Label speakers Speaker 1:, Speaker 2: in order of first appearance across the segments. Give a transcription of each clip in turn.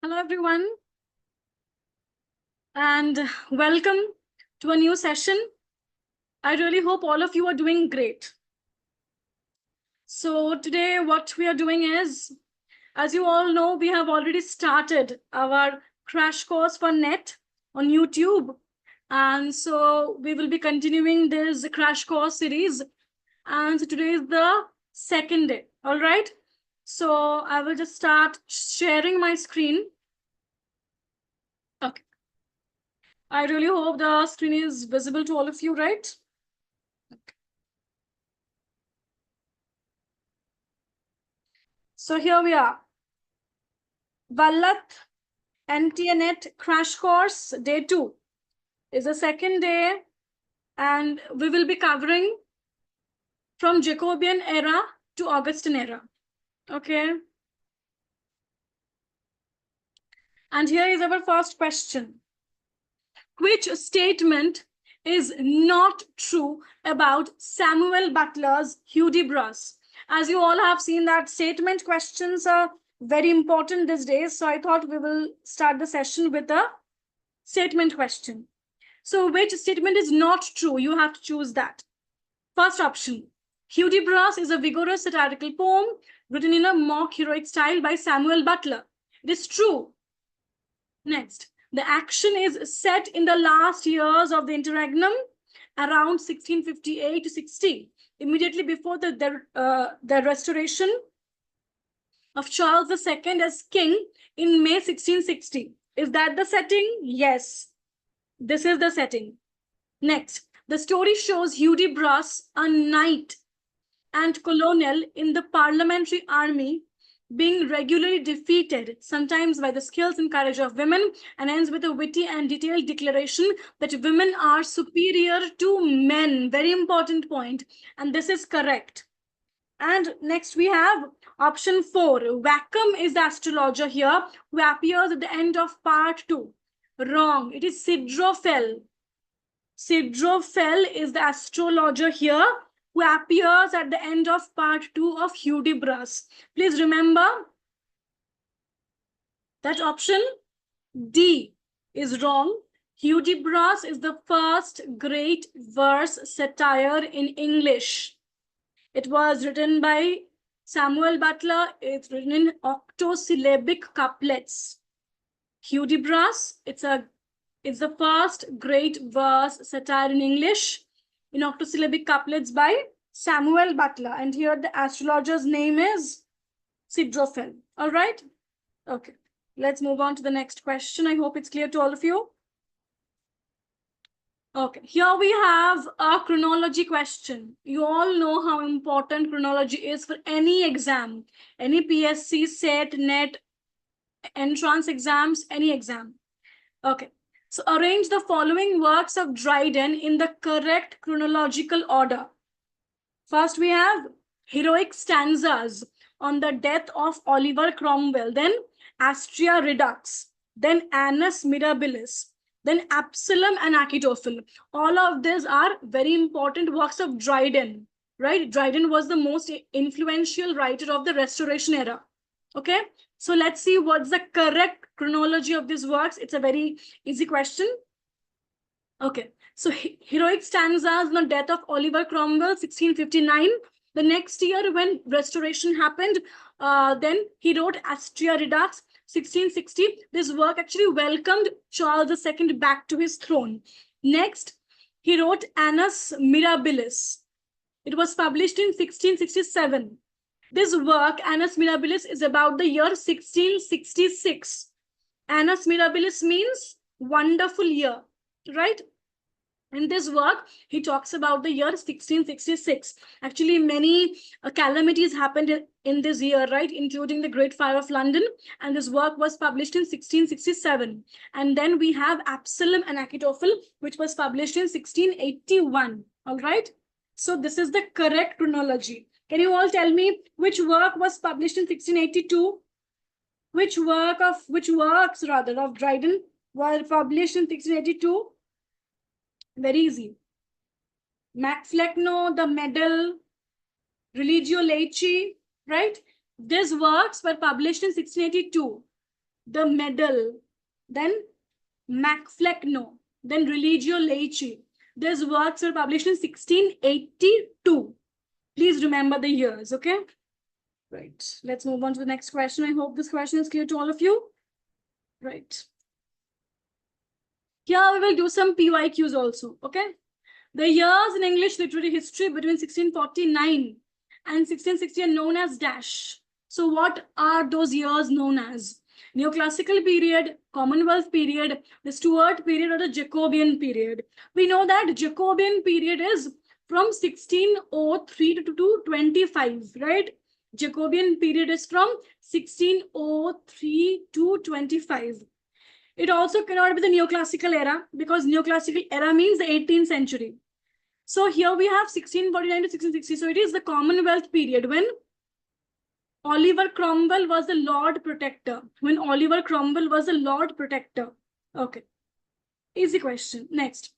Speaker 1: Hello, everyone, and welcome to a new session. I really hope all of you are doing great. So today what we are doing is, as you all know, we have already started our crash course for NET on YouTube. And so we will be continuing this crash course series. And so today is the second day, all right? So I will just start sharing my screen. Okay. I really hope the screen is visible to all of you, right? Okay. So here we are. Vallat NTA Net Crash Course Day 2 is the second day, and we will be covering from Jacobean Era to Augustan Era. Okay. And here is our first question. Which statement is not true about Samuel Butler's Hudibras? As you all have seen, that statement questions are very important these days. So I thought we will start the session with a statement question. So which statement is not true? You have to choose that. First option. Hudibras is a vigorous satirical poem written in a mock heroic style by Samuel Butler. It is true. Next. The action is set in the last years of the interregnum, around 1658 to 60, immediately before the restoration of Charles II as king in May 1660. Is that the setting? Yes, this is the setting. Next, the story shows Hudibras, a knight and colonel in the parliamentary army, being regularly defeated, sometimes by the skills and courage of women, and ends with a witty and detailed declaration that women are superior to men. Very important point, and this is correct. And next we have option 4. Wacom is the astrologer here, who appears at the end of part 2. Wrong. It is Sidrophel. Sidrophel is the astrologer here, who appears at the end of part 2 of Hudibras. Please remember that option D is wrong. Hudibras is the first great verse satire in English. It was written by Samuel Butler. It's written in octosyllabic couplets. Hudibras, it's the first great verse satire in English in octosyllabic couplets by Samuel Butler. And here the astrologer's name is Sidrophel. All right? Okay. Let's move on to the next question. I hope it's clear to all of you. Okay, here we have a chronology question. You all know how important chronology is for any exam, any PSC, SET, NET, entrance exams, any exam. Okay, so arrange the following works of Dryden in the correct chronological order. First, we have heroic stanzas on the death of Oliver Cromwell, then Astrea Redux, then Annus Mirabilis, then Absalom and Achitophel. All of these are very important works of Dryden, right? Dryden was the most influential writer of the Restoration era. Okay, so let's see what's the correct chronology of these works. It's a very easy question. Okay, so heroic stanzas on the death of Oliver Cromwell, 1659. The next year when Restoration happened, then he wrote Astrea Redux, 1660. This work actually welcomed Charles II back to his throne. Next, he wrote Annus Mirabilis. It was published in 1667. This work, Annus Mirabilis, is about the year 1666. Annus Mirabilis means wonderful year, right? In this work, he talks about the year 1666. Actually, many calamities happened in this year, right? Including the Great Fire of London. And this work was published in 1667. And then we have Absalom and Achitophel, which was published in 1681. All right. So this is the correct chronology. Can you all tell me which work was published in 1682? Which works of Dryden were published in 1682? Very easy. Mac Flecknoe, the Medal, Religio Laici, right? These works were published in 1682. The Medal, then Macfleckno, then Religio Laici. These works were published in 1682. Please remember the years, okay? Right. Let's move on to the next question. I hope this question is clear to all of you. Right. Here we will do some PYQs also, okay? The years in English literary history between 1649 and 1660 are known as dash. So what are those years known as? Neoclassical period, Commonwealth period, the Stuart period, or the Jacobean period. We know that Jacobean period is from 1603 to 25, right? Jacobean period is from 1603 to 25. It also cannot be the neoclassical era because neoclassical era means the 18th century. So here we have 1649 to 1660. So it is the Commonwealth period when Oliver Cromwell was the Lord Protector. When Oliver Cromwell was the Lord Protector. Okay. Easy question. Next.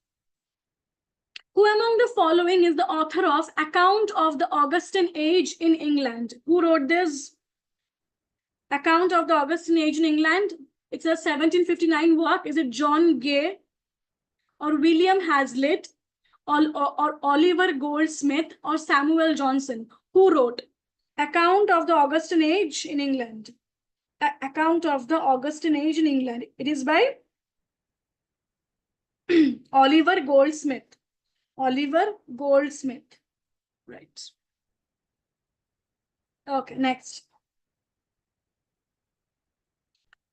Speaker 1: Who among the following is the author of Account of the Augustan Age in England? Who wrote this? Account of the Augustan Age in England. It's a 1759 work. Is it John Gay or William Hazlitt or Oliver Goldsmith or Samuel Johnson? Who wrote Account of the Augustan Age in England? Account of the Augustan Age in England. It is by Oliver Goldsmith. Oliver Goldsmith. Right. Okay, next.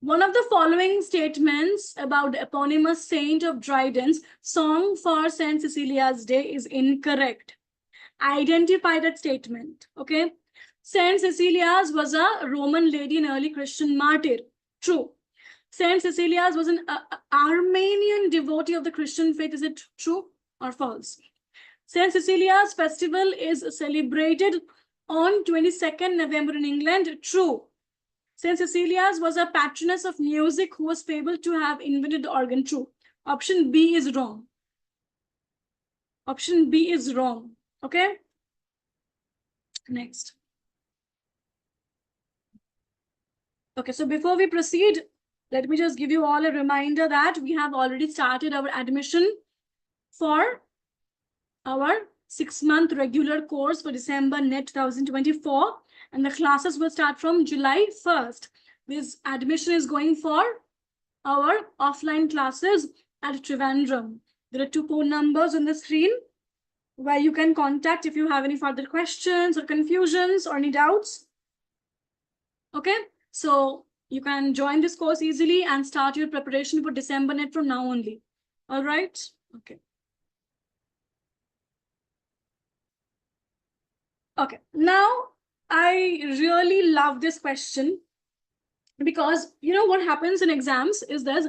Speaker 1: One of the following statements about the eponymous saint of Dryden's song for St. Cecilia's Day is incorrect. Identify that statement, okay? St. Cecilia's was a Roman lady and early Christian martyr. True. St. Cecilia's was an Armenian devotee of the Christian faith. Is it true or false? St. Cecilia's festival is celebrated on 22nd November in England. True. St. Cecilia's was a patroness of music who was fabled to have invented the organ. True. Option B is wrong. Option B is wrong. Okay. Next. Okay, so before we proceed, let me just give you all a reminder that we have already started our admission for our 6-month regular course for December NET 2024. And the classes will start from July 1st. This admission is going for our offline classes at Trivandrum. There are 2 phone numbers on the screen where you can contact if you have any further questions or confusions or any doubts. Okay, so you can join this course easily and start your preparation for December NET from now only. All right, okay. Okay, now I really love this question because you know what happens in exams is that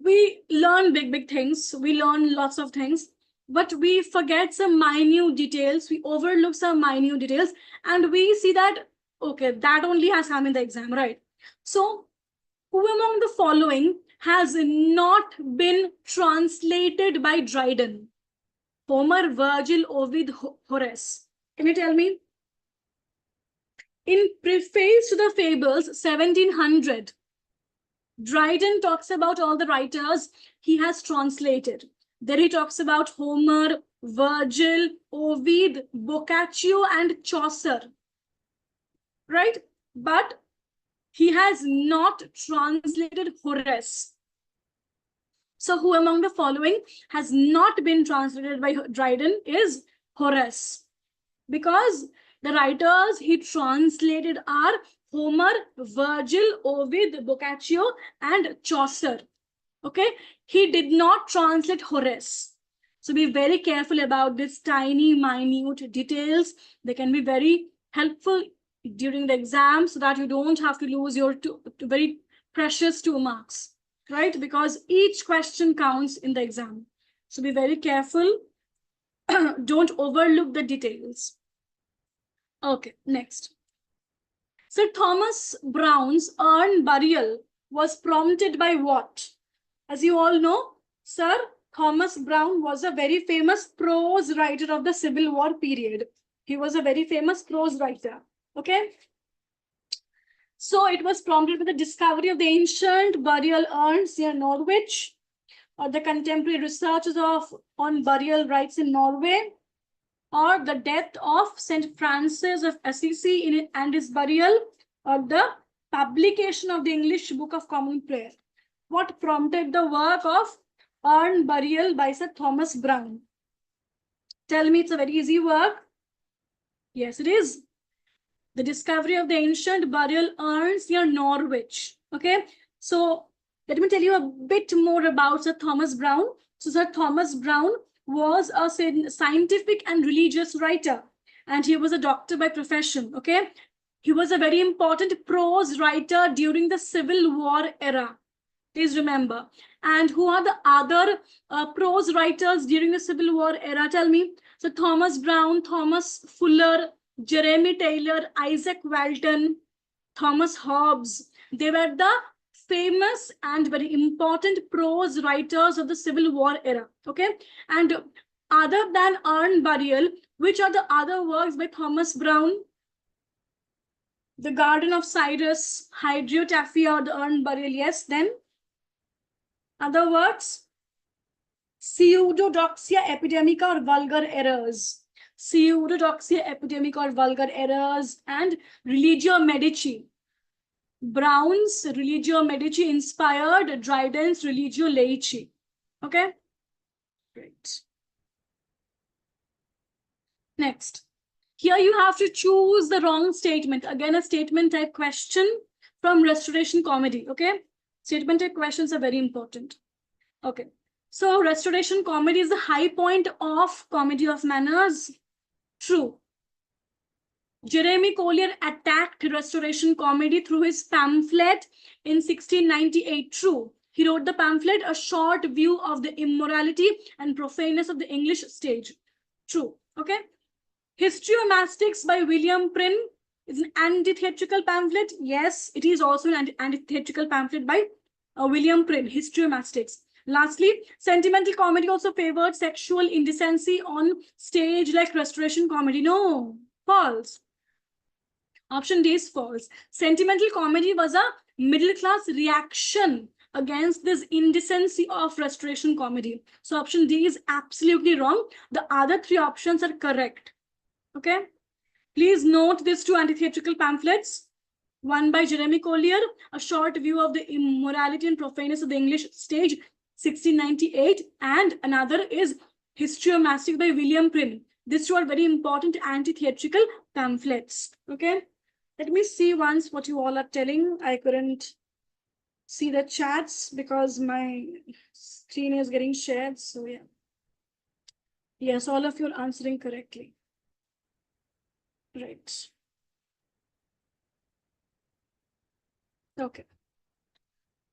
Speaker 1: we learn big things, we learn lots of things, but we forget some minute details, we overlook some minute details, and we see that, okay, that only has come in the exam, right? So who among the following has not been translated by Dryden? Homer, Virgil, Ovid, Horace. Can you tell me? In Preface to the Fables, 1700, Dryden talks about all the writers he has translated. Then he talks about Homer, Virgil, Ovid, Boccaccio, and Chaucer. Right? But he has not translated Horace. So who among the following has not been translated by Dryden is Horace? Because the writers he translated are Homer, Virgil, Ovid, Boccaccio, and Chaucer. Okay, he did not translate Horace. So be very careful about this tiny, minute details. They can be very helpful during the exam so that you don't have to lose your very precious 2 marks, right? Because each question counts in the exam. So be very careful. Don't overlook the details. Okay, next. Sir Thomas Browne's urn burial was prompted by what? As you all know, Sir Thomas Browne was a very famous prose writer of the Civil War period. He was a very famous prose writer. Okay. So it was prompted with the discovery of the ancient burial urns near Norwich, or the contemporary researches on burial rites in Norway, or the death of St. Francis of Assisi and his burial, or the publication of the English Book of Common Prayer. What prompted the work of urn burial by Sir Thomas Browne? Tell me, it's a very easy work. Yes, it is. The discovery of the ancient burial urns near Norwich. Okay, so let me tell you a bit more about Sir Thomas Browne. So Sir Thomas Browne was a scientific and religious writer, and he was a doctor by profession. Okay, he was a very important prose writer during the Civil War era. Please remember. And who are the other prose writers during the Civil War era? Tell me. So Thomas Browne, Thomas Fuller, Jeremy Taylor, Isaac Walton, Thomas Hobbes. They were the famous and very important prose writers of the Civil War era. Okay. And other than urn burial, which are the other works by Thomas Browne? The Garden of Cyrus, Hydriotaphia, the urn burial. Yes, then other words, Pseudodoxia epidemica or vulgar errors. Pseudodoxia epidemica or vulgar errors, and Religio Medici. Browne's Religio Medici inspired Dryden's Religio Laici. Okay? Great. Next. Here you have to choose the wrong statement. Again, a statement type question from Restoration Comedy. Okay? Statement type questions are very important. Okay. So Restoration Comedy is the high point of Comedy of Manners. True. Jeremy Collier attacked Restoration Comedy through his pamphlet in 1698. True. He wrote the pamphlet, A Short View of the Immorality and Profaneness of the English Stage. True. Okay. Historiomastics by William Prynne is an anti-theatrical pamphlet. Yes, it is also an anti-theatrical pamphlet by William Prynne, Historiomastics. Lastly, sentimental comedy also favored sexual indecency on stage like Restoration Comedy. No, false. Option D is false. Sentimental comedy was a middle-class reaction against this indecency of Restoration Comedy. So option D is absolutely wrong. The other three options are correct. Okay. Please note these two anti-theatrical pamphlets. One by Jeremy Collier, A Short View of the Immorality and Profaneness of the English Stage, 1698. And another is Historiomastic by William Prynne. These two are very important anti-theatrical pamphlets. Okay. Let me see once what you all are telling. I couldn't see the chats because my screen is getting shared. So yeah. Yes, all of you are answering correctly. Right. Okay.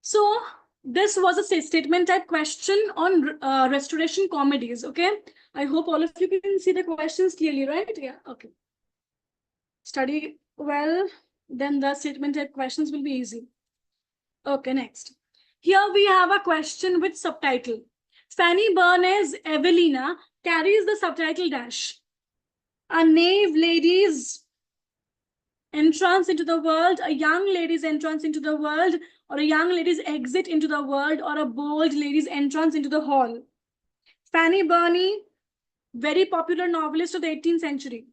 Speaker 1: So this was a statement type question on Restoration comedies. Okay. I hope all of you can see the questions clearly, right? Yeah. Okay. Study well, then the statement type questions will be easy. Okay, next. Here we have a question with subtitle. Fanny Burney's Evelina carries the subtitle dash. A knave lady's entrance into the world, a young lady's entrance into the world, or a young lady's exit into the world, or a bold lady's entrance into the hall. Fanny Burney, very popular novelist of the 18th century.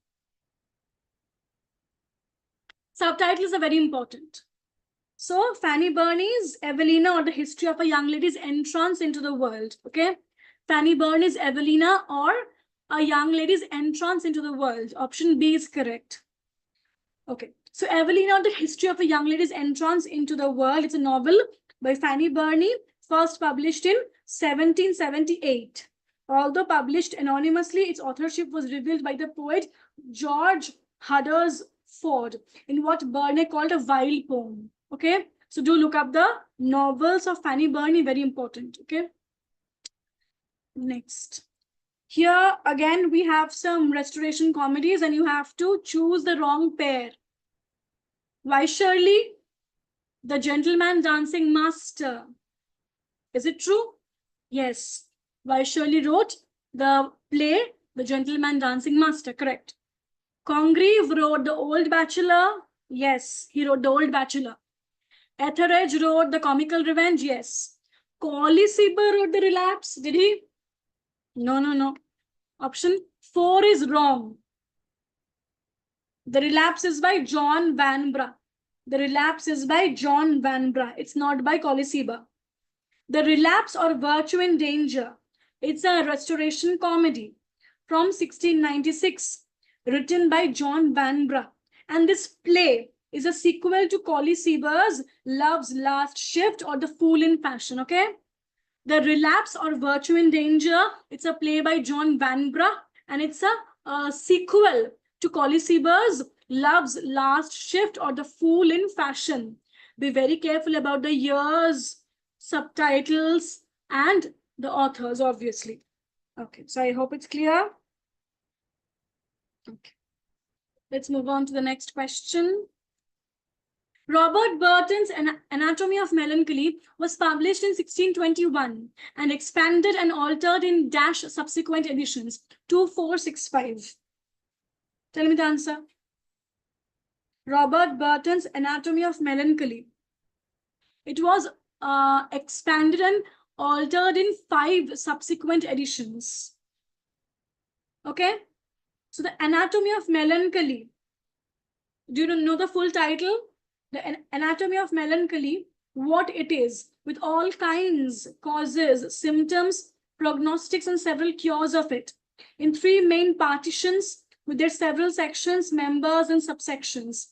Speaker 1: Subtitles are very important. So Fanny Burney's Evelina, or the history of a young lady's entrance into the world. Okay. Fanny Burney's Evelina, or a young lady's entrance into the world. Option B is correct. Okay. So Evelina, or the history of a young lady's entrance into the world. It's a novel by Fanny Burney, first published in 1778. Although published anonymously, its authorship was revealed by the poet George Huddersford in what Burney called a vile poem. Okay, so do look up the novels of Fanny Burney, very important. Okay, next. Here again, we have some Restoration comedies and you have to choose the wrong pair. Why Shirley? The Gentleman Dancing Master. Is it true? Yes. Why Shirley wrote the play, The Gentleman Dancing Master, correct. Congreve wrote The Old Bachelor. Yes, he wrote The Old Bachelor. Etheridge wrote The Comical Revenge. Yes. Colley Cibber wrote The Relapse. Did he? No. Option 4 is wrong. The Relapse is by John Vanbrugh. The Relapse is by John Vanbrugh. It's not by Colley Cibber. The Relapse or Virtue in Danger. It's a restoration comedy from 1696, written by John Vanbrugh. And this play is a sequel to Colley Cibber's Love's Last Shift or The Fool in Fashion, okay? The Relapse or Virtue in Danger, it's a play by John Vanbrugh, and it's a sequel to Colley Cibber's Love's Last Shift or The Fool in Fashion. Be very careful about the years, subtitles, and the authors, obviously. Okay, so I hope it's clear. Okay. Let's move on to the next question. Robert Burton's Anatomy of Melancholy was published in 1621 and expanded and altered in dash subsequent editions, 2465. Tell me the answer. Robert Burton's Anatomy of Melancholy. It was expanded and altered in 5 subsequent editions. Okay? So the Anatomy of Melancholy. Do you know the full title? The Anatomy of Melancholy, what it is, with all kinds, causes, symptoms, prognostics, and several cures of it, in 3 main partitions with their several sections, members, and subsections.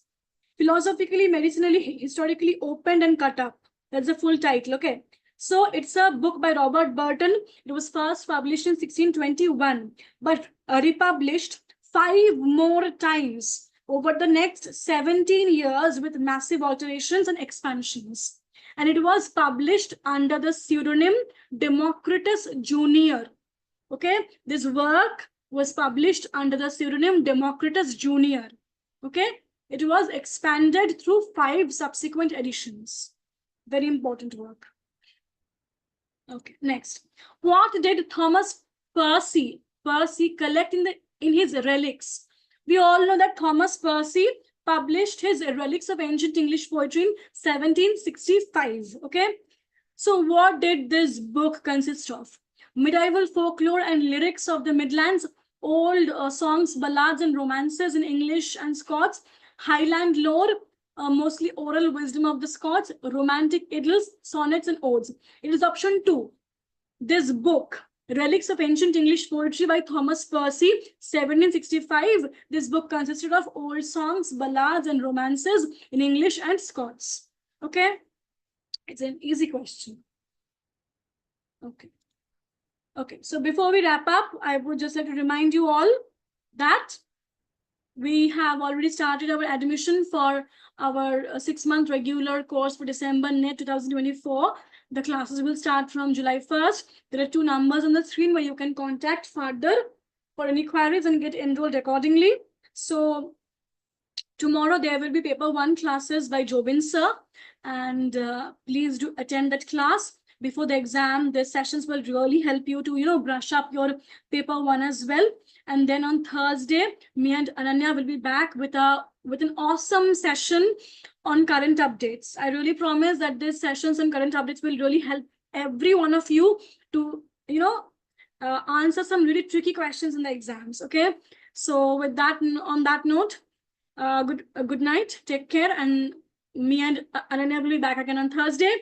Speaker 1: Philosophically, medicinally, historically opened and cut up. That's the full title, okay? So it's a book by Robert Burton. It was first published in 1621, but republished 5 more times over the next 17 years with massive alterations and expansions. And it was published under the pseudonym Democritus Jr. Okay, this work was published under the pseudonym Democritus Jr. Okay, it was expanded through 5 subsequent editions. Very important work. Okay, next. What did Thomas Percy collect in his relics? We all know that Thomas Percy published his Relics of Ancient English Poetry in 1765. Okay, so what did this book consist of? Medieval folklore and lyrics of the Midlands, old songs, ballads, and romances in English and Scots, Highland lore, mostly oral wisdom of the Scots, romantic idylls, sonnets, and odes. It is option 2. This book, Relics of Ancient English Poetry by Thomas Percy, 1765. This book consisted of old songs, ballads, and romances in English and Scots. Okay? It's an easy question. Okay, so before we wrap up, I would just like to remind you all that we have already started our admission for our 6-month regular course for December NET 2024. The classes will start from July 1st. There are 2 numbers on the screen where you can contact further for any queries and get enrolled accordingly. So tomorrow there will be paper 1 classes by Jobin sir, and please do attend that class before the exam. The sessions will really help you to brush up your paper 1 as well. And then on Thursday, me and Ananya will be back with an awesome session on current updates. I really promise that these sessions on current updates will really help every one of you to answer some really tricky questions in the exams. Okay, so with that, on that note, good night, take care, and me and Ananya will be back again on Thursday.